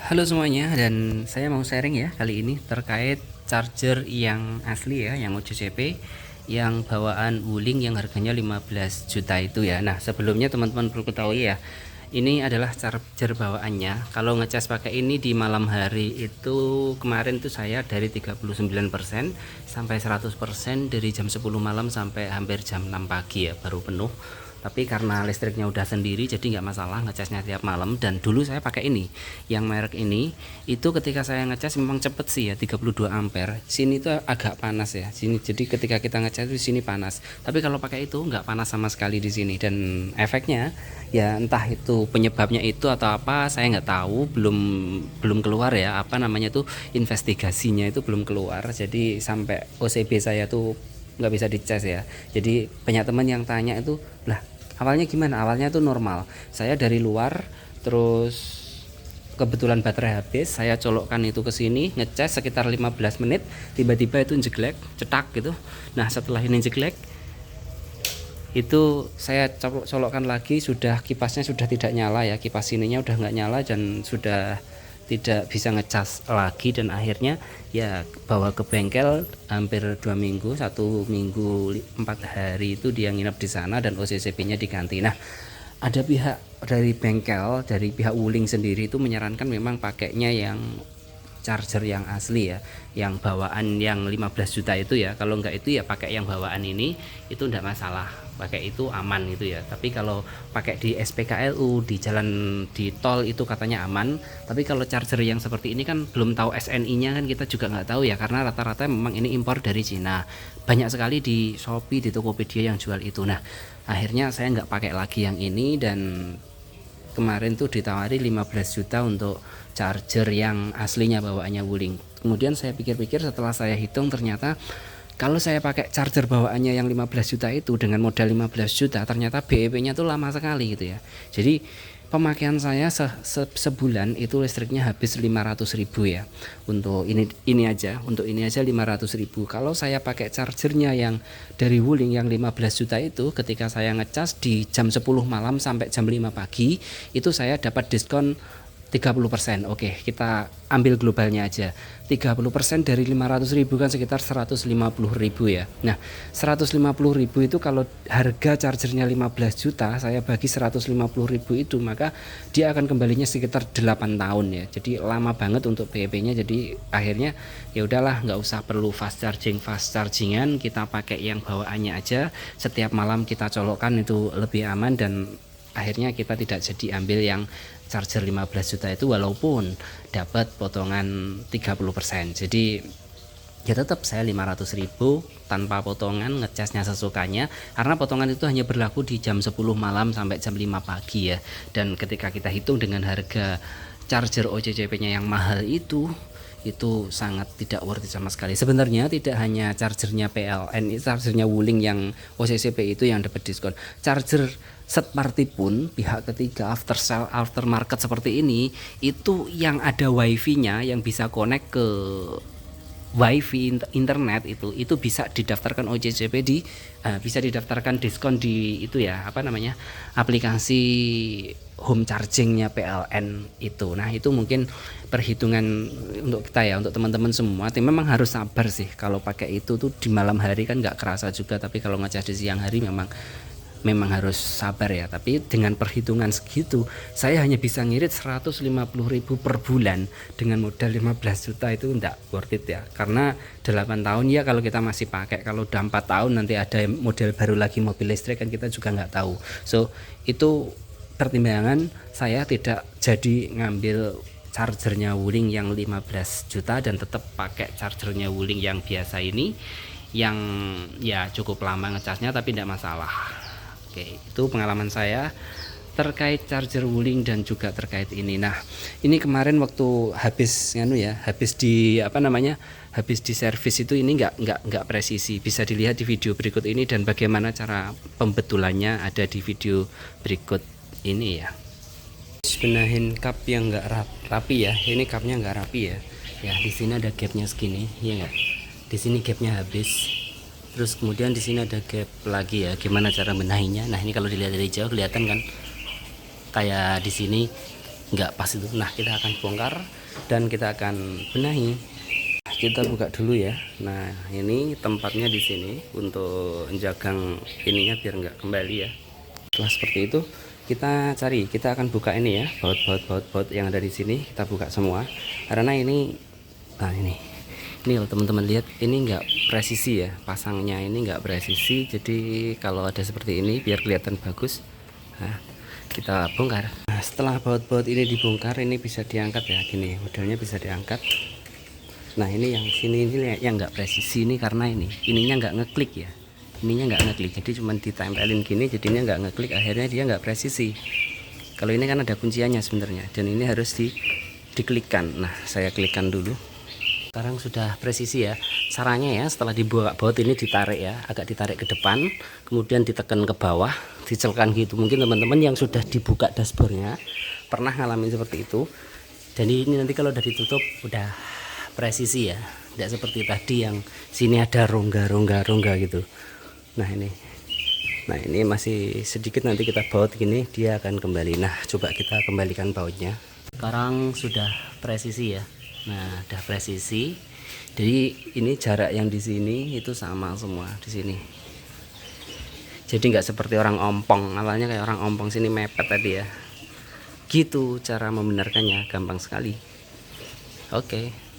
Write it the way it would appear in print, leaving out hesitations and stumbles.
Halo semuanya, dan saya mau sharing ya kali ini terkait charger yang asli ya, yang OJCP, yang bawaan Wuling yang harganya 15 juta itu ya. Nah, sebelumnya teman-teman perlu ketahui ya, ini adalah charger bawaannya. Kalau ngecas pakai ini di malam hari itu kemarin tuh saya dari 39% sampai 100% dari jam 10 malam sampai hampir jam 6 pagi ya baru penuh. Tapi karena listriknya udah sendiri jadi nggak masalah ngecasnya tiap malam. Dan dulu saya pakai ini yang merek ini, itu ketika saya ngecas memang cepet sih ya, 32 ampere. Sini tuh agak panas ya sini, jadi ketika kita ngecas di sini panas, tapi kalau pakai itu nggak panas sama sekali di sini. Dan efeknya ya entah itu penyebabnya itu atau apa saya nggak tahu, belum belum keluar ya, apa namanya tuh, investigasinya itu belum keluar. Jadi sampai OCB saya tuh nggak bisa dicas ya. Jadi banyak teman yang tanya itu, lah awalnya gimana? Awalnya tuh normal, saya dari luar, terus kebetulan baterai habis, saya colokkan itu ke sini ngecas sekitar 15 menit, tiba-tiba itu jeglek cetak gitu. Nah setelah ini jeglek itu saya colokkan lagi, sudah kipasnya sudah tidak nyala ya, kipas sininya udah nggak nyala dan sudah tidak bisa ngecas lagi. Dan akhirnya ya bawa ke bengkel hampir 2 minggu, 1 minggu 4 hari itu dia nginep di sana dan OCCP nya diganti. Nah ada pihak dari bengkel, dari pihak Wuling sendiri itu menyarankan memang pakainya yang charger yang asli ya, yang bawaan yang 15 juta itu ya. Kalau enggak itu ya pakai yang bawaan ini, itu enggak masalah, pakai itu aman itu ya. Tapi kalau pakai di SPKLU, di jalan, di tol itu katanya aman. Tapi kalau charger yang seperti ini kan belum tahu SNI nya kan, kita juga nggak tahu ya, karena rata-rata memang ini impor dari Cina. Banyak sekali di Shopee, di Tokopedia yang jual itu. Nah akhirnya saya nggak pakai lagi yang ini, dan kemarin tuh ditawari 15 juta untuk charger yang aslinya bawaannya Wuling. Kemudian saya pikir-pikir, setelah saya hitung ternyata kalau saya pakai charger bawaannya yang 15 juta itu dengan modal 15 juta, ternyata BEP-nya tuh lama sekali gitu ya. Jadi pemakaian saya sebulan itu listriknya habis 500.000 ya. Untuk ini aja, untuk ini aja 500.000. Kalau saya pakai chargernya yang dari Wuling yang 15 juta itu, ketika saya ngecas di jam 10 malam sampai jam 5 pagi, itu saya dapat diskon 30%. Oke, kita ambil globalnya aja. 30% dari 500.000 kan sekitar 150.000 ya. Nah 150.000 itu kalau harga chargernya 15 juta, saya bagi 150.000 itu, maka dia akan kembalinya sekitar 8 tahun ya. Jadi lama banget untuk BEP nya. Jadi akhirnya ya udahlah, nggak usah perlu fast chargingan, kita pakai yang bawaannya aja. Setiap malam kita colokkan itu lebih aman, dan akhirnya kita tidak jadi ambil yang charger 15 juta itu, walaupun dapat potongan 30%. Jadi ya tetap saya 500.000 tanpa potongan, ngecasnya sesukanya, karena potongan itu hanya berlaku di jam 10 malam sampai jam 5 pagi ya. Dan ketika kita hitung dengan harga charger OCCP-nya yang mahal itu sangat tidak worth it sama sekali. Sebenarnya tidak hanya chargernya PLN, chargernya Wuling yang OCCP itu yang dapat diskon. Charger third party pun, pihak ketiga, aftermarket seperti ini, itu yang ada wifi-nya, yang bisa connect ke wifi internet, itu bisa didaftarkan OJCP di bisa didaftarkan diskon di itu ya, apa namanya, aplikasi home chargingnya PLN itu. Nah itu mungkin perhitungan untuk kita ya, untuk teman-teman semua. Tapi memang harus sabar sih kalau pakai itu tuh, di malam hari kan nggak kerasa juga, tapi kalau ngecas di siang hari memang harus sabar ya. Tapi dengan perhitungan segitu, saya hanya bisa ngirit 150.000 per bulan dengan modal 15 juta, itu enggak worth it ya. Karena 8 tahun ya kalau kita masih pakai, kalau udah 4 tahun nanti ada model baru lagi mobil listrik kan kita juga nggak tahu. So itu pertimbangan saya tidak jadi ngambil chargernya Wuling yang 15 juta dan tetap pakai chargernya Wuling yang biasa ini, yang ya cukup lama ngecasnya tapi tidak masalah. Oke, itu pengalaman saya terkait charger Wuling dan juga terkait ini. Nah, ini kemarin waktu habis habis di servis itu, ini nggak presisi. Bisa dilihat di video berikut ini, dan bagaimana cara pembetulannya ada di video berikut ini ya. Benahin kap yang nggak rapi ya. Ini kapnya nggak rapi ya. Ya, di sini ada gapnya segini, ya nggak? Di sini gapnya habis. Terus kemudian di sini ada gap lagi ya. Gimana cara benahinya? Nah ini kalau dilihat dari jauh kelihatan kan, kayak di sini nggak pas itu. Nah, kita akan bongkar dan kita akan benahi. Kita buka dulu ya. Nah, ini tempatnya di sini untuk jagang ininya biar nggak kembali ya. Setelah seperti itu, kita akan buka ini ya, baut yang ada di sini kita buka semua. Karena ini, nah ini kalau teman-teman lihat ini nggak presisi ya, pasangnya ini nggak presisi. Jadi kalau ada seperti ini biar kelihatan bagus, nah, kita bongkar. Nah, setelah baut-baut ini dibongkar, ini bisa diangkat ya, gini modelnya bisa diangkat. Nah, ini yang sini ini yang nggak presisi ini karena ininya nggak ngeklik ya, ininya nggak ngeklik, jadi cuman ditempelin gini, jadinya nggak ngeklik, akhirnya dia nggak presisi. Kalau ini kan ada kunciannya sebenarnya, dan ini harus diklikkan. Nah, saya klikkan dulu. Sekarang sudah presisi ya. Caranya ya, setelah dibuka baut ini ditarik ya, agak ditarik ke depan, kemudian ditekan ke bawah, dicelkan gitu. Mungkin teman-teman yang sudah dibuka dashboardnya pernah ngalamin seperti itu. Jadi ini nanti kalau udah ditutup udah presisi ya, tidak seperti tadi yang sini ada rongga gitu. Nah ini masih sedikit, nanti kita baut gini dia akan kembali. Nah, coba kita kembalikan bautnya. Sekarang sudah presisi ya. Nah, udah presisi. Jadi ini jarak yang di sini itu sama semua di sini. Jadi nggak seperti orang ompong, awalnya kayak orang ompong sini mepet tadi ya. Gitu cara membenarkannya, gampang sekali. Oke.